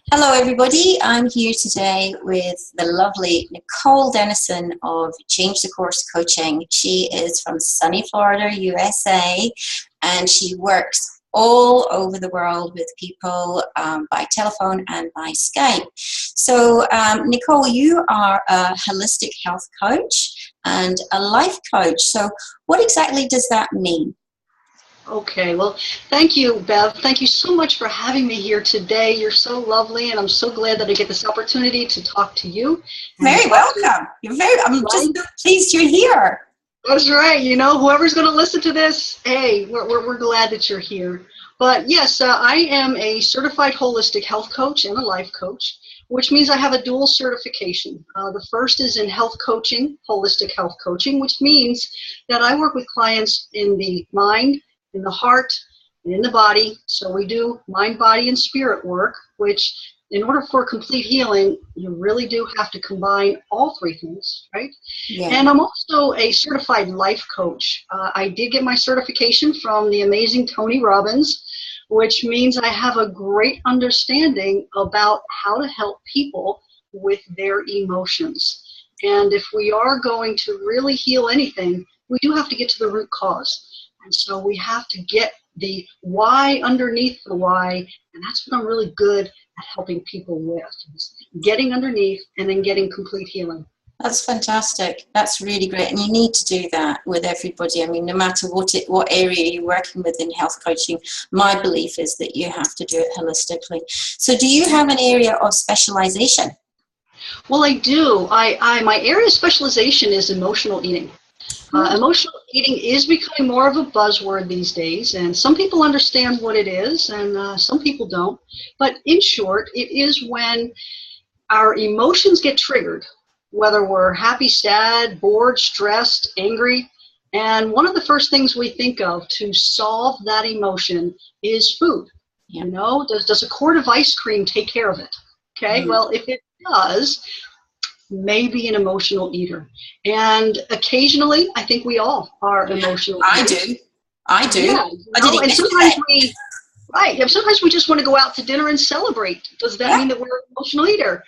Hello, everybody. I'm here today with the lovely Nicole Dennison of Change the Course Coaching. She is from sunny Florida, USA, and she works all over the world with people by telephone and by Skype. So, Nicole, you are a holistic health coach and a life coach. So, what exactly does that mean? Okay, well, thank you, Bev. Thank you so much for having me here today. You're so lovely, and I'm so glad that I get this opportunity to talk to you. Very welcome. I'm just so pleased you're here. That's right. You know, whoever's going to listen to this, hey, we're glad that you're here. But yes, I am a certified holistic health coach and a life coach, which means I have a dual certification. The first is in health coaching, holistic health coaching, which means that I work with clients in the mind, in the heart, and in the body. So we do mind, body, and spirit work, which in order for complete healing, you really do have to combine all three things, right? Yeah. And I'm also a certified life coach. I did get my certification from the amazing Tony Robbins, which means I have a great understanding about how to help people with their emotions. And if we are going to really heal anything, we do have to get to the root cause. And so we have to get the why underneath the why, and that's what I'm really good at helping people with, getting underneath and then getting complete healing. That's fantastic. That's really great. And you need to do that with everybody. I mean, no matter what area you're working with in health coaching, my belief is that you have to do it holistically. So do you have an area of specialization? Well, I do. My area of specialization is emotional eating. Emotional eating is becoming more of a buzzword these days, and some people understand what it is, and some people don't. But in short, it is when our emotions get triggered, whether we're happy, sad, bored, stressed, angry, and one of the first things we think of to solve that emotion is food. You know, does a quart of ice cream take care of it? Okay, well, if it does, maybe an emotional eater. And occasionally, I think we all are emotional eaters. I do. Yeah, and sometimes we just want to go out to dinner and celebrate. Does that mean that we're an emotional eater?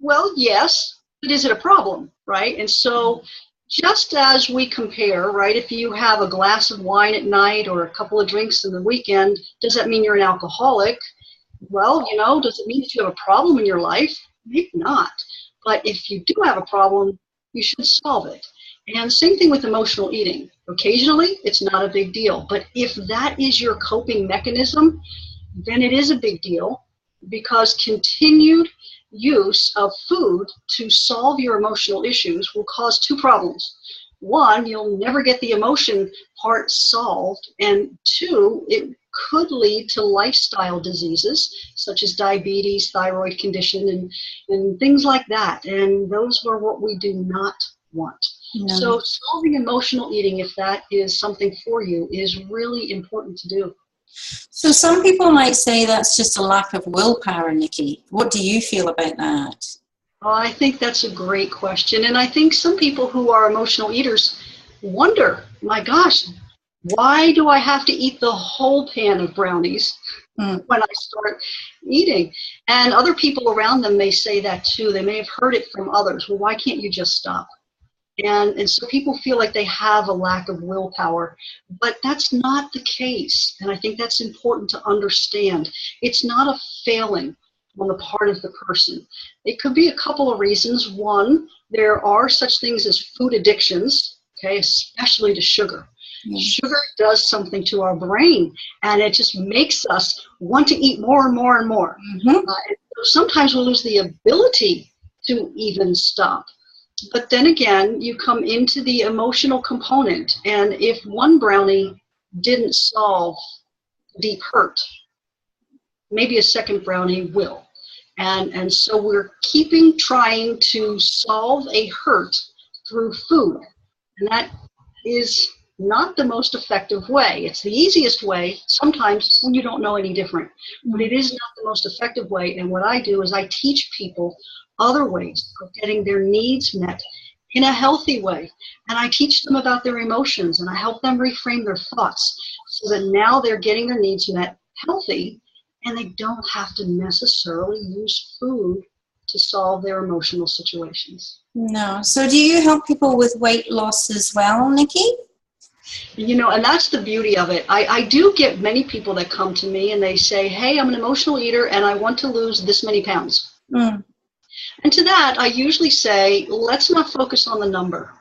Well, yes, but is it a problem, right? And so just as we compare, right, if you have a glass of wine at night or a couple of drinks in the weekend, does that mean you're an alcoholic? Well, you know, does it mean that you have a problem in your life? Maybe not. But if you do have a problem, you should solve it. And same thing with emotional eating. Occasionally, it's not a big deal. But if that is your coping mechanism, then it is a big deal, because continued use of food to solve your emotional issues will cause two problems. One, you'll never get the emotion part solved. And two, it could lead to lifestyle diseases such as diabetes, thyroid condition, and things like that. And those are what we do not want. No. So solving emotional eating, if that is something for you, is really important to do. So some people might say that's just a lack of willpower, Nikki. What do you feel about that? Oh, I think that's a great question. And I think some people who are emotional eaters wonder, my gosh, why do I have to eat the whole pan of brownies when I start eating? And other people around them may say that too. They may have heard it from others. Well, why can't you just stop? And so people feel like they have a lack of willpower, but that's not the case. And I think that's important to understand. It's not a failing on the part of the person. It could be a couple of reasons. One, there are such things as food addictions, okay, especially to sugar. Sugar does something to our brain, and it just makes us want to eat more and more and more. And sometimes we lose the ability to even stop. But then again, you come into the emotional component, and if one brownie didn't solve deep hurt, maybe a second brownie will. And so we're trying to solve a hurt through food, and that is not the most effective way. It's the easiest way sometimes when you don't know any different, but it is not the most effective way. And what I do is I teach people other ways of getting their needs met in a healthy way. And I teach them about their emotions, and I help them reframe their thoughts so that now they're getting their needs met healthy, and they don't have to necessarily use food to solve their emotional situations. No. So do you help people with weight loss as well, Nikki? And that's the beauty of it. I do get many people that come to me and they say, hey, I'm an emotional eater and I want to lose this many pounds. Mm. And to that, I usually say, let's not focus on the number,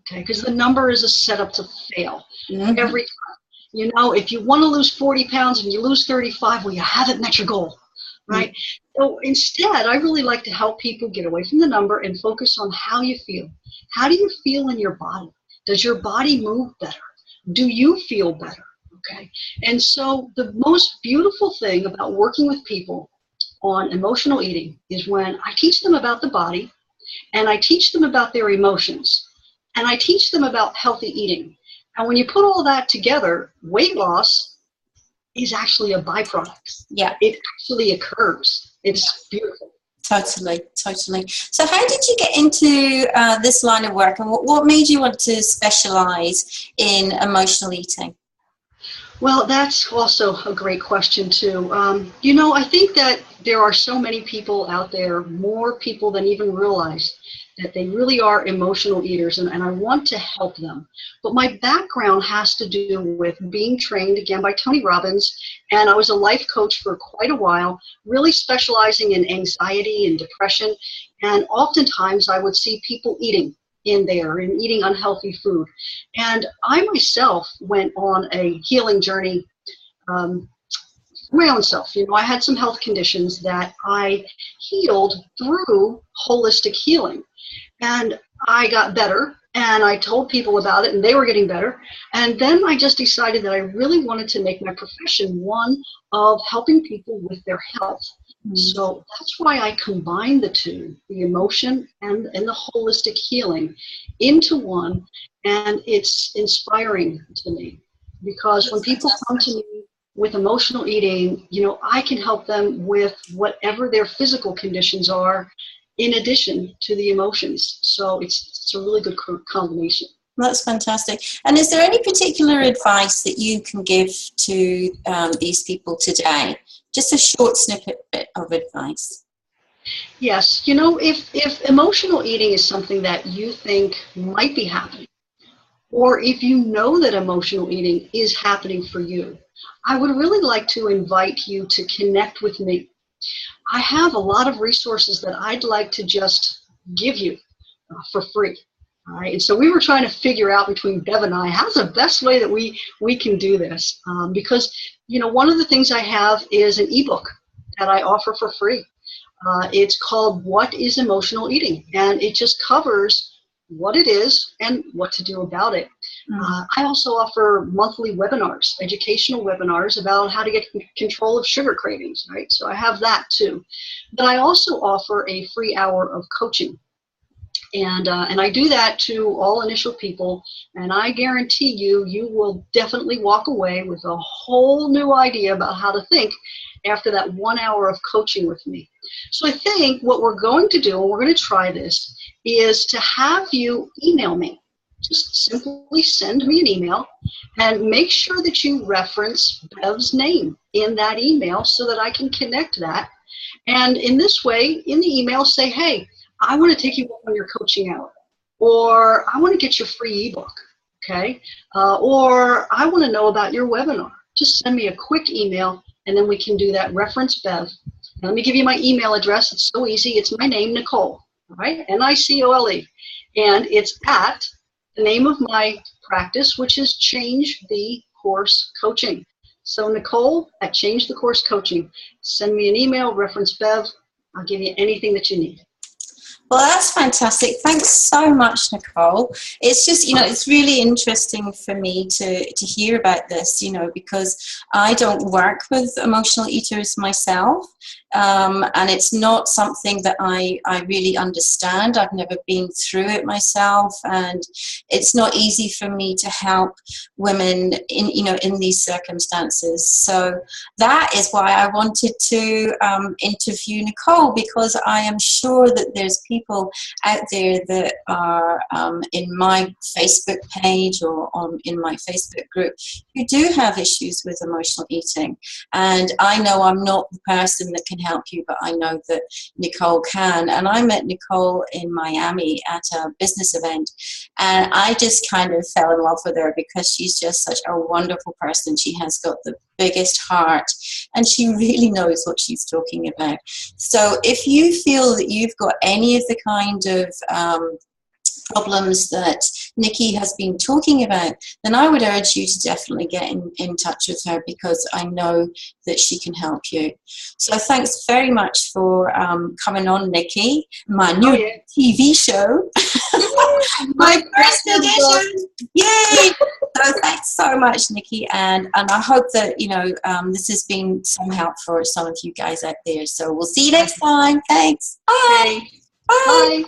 okay? Because the number is a setup to fail every time. If you want to lose 40 pounds and you lose 35, well, you haven't met your goal, right? So instead, I really like to help people get away from the number and focus on how you feel. How do you feel in your body? Does your body move better? Do you feel better? Okay. And so the most beautiful thing about working with people on emotional eating is when I teach them about the body and I teach them about their emotions and I teach them about healthy eating. And when you put all that together, weight loss is actually a byproduct. Yeah. It actually occurs. It's beautiful. Totally. So how did you get into this line of work, and what made you want to specialize in emotional eating? Well, that's also a great question, too. I think that there are so many people out there, more people than even realize, that they really are emotional eaters, and I want to help them. But my background has to do with being trained, again, by Tony Robbins, and I was a life coach for quite a while, really specializing in anxiety and depression, and oftentimes I would see people eating in there and eating unhealthy food. And I myself went on a healing journey my own self. I had some health conditions that I healed through holistic healing. And I got better, and I told people about it, and they were getting better. And then I just decided that I really wanted to make my profession one of helping people with their health. So that's why I combine the two, the emotion and the holistic healing, into one. And it's inspiring to me, because when people come to me with emotional eating, I can help them with whatever their physical conditions are, in addition to the emotions. So it's a really good combination. That's fantastic. And is there any particular advice that you can give to these people today? Just a short snippet of advice. Yes. If emotional eating is something that you think might be happening, or if you know that emotional eating is happening for you, I would really like to invite you to connect with me. I have a lot of resources that I'd like to just give you for free. All right. And so we were trying to figure out between Bev and I, how's the best way that we can do this? Because, one of the things I have is an ebook that I offer for free. It's called What is Emotional Eating? And it just covers what it is and what to do about it. I also offer monthly webinars, educational webinars about how to get control of sugar cravings, right? So I have that too. But I also offer a free hour of coaching. And I do that to all initial people, and I guarantee you will definitely walk away with a whole new idea about how to think after that 1 hour of coaching with me. So I think what we're going to do, and we're going to try this, is to have you email me. Just simply send me an email and make sure that you reference Bev's name in that email so that I can connect that. And in this way, in the email, say, hey, I want to take you on your coaching hour, or I want to get your free ebook, okay? Or I want to know about your webinar. Just send me a quick email, and then we can do that. Reference Bev. Now, let me give you my email address. It's so easy. It's my name, Nicole, all right? Nicole. And it's at the name of my practice, which is Change the Course Coaching. So Nicole at Change the Course Coaching. Send me an email, reference Bev. I'll give you anything that you need. Well, that's fantastic. Thanks so much, Nicole. It's just, it's really interesting for me to hear about this, because I don't work with emotional eaters myself. And it's not something that I really understand. I've never been through it myself, and it's not easy for me to help women in these circumstances. So that is why I wanted to interview Nicole, because I am sure that there's people people out there that are in my Facebook page or in my Facebook group who do have issues with emotional eating. And I know I'm not the person that can help you, but I know that Nicole can. And I met Nicole in Miami at a business event, and I just kind of fell in love with her because she's just such a wonderful person. She has got the biggest heart, and she really knows what she's talking about. So if you feel that you've got any of the kind of problems that Nikki has been talking about, then I would urge you to definitely get in touch with her, because I know that she can help you. So thanks very much for coming on, Nikki, my new TV show. My first edition. Yay! So thanks so much, Nikki, and I hope that this has been some help for some of you guys out there. So we'll see you next time. Thanks. Bye. Bye. Bye.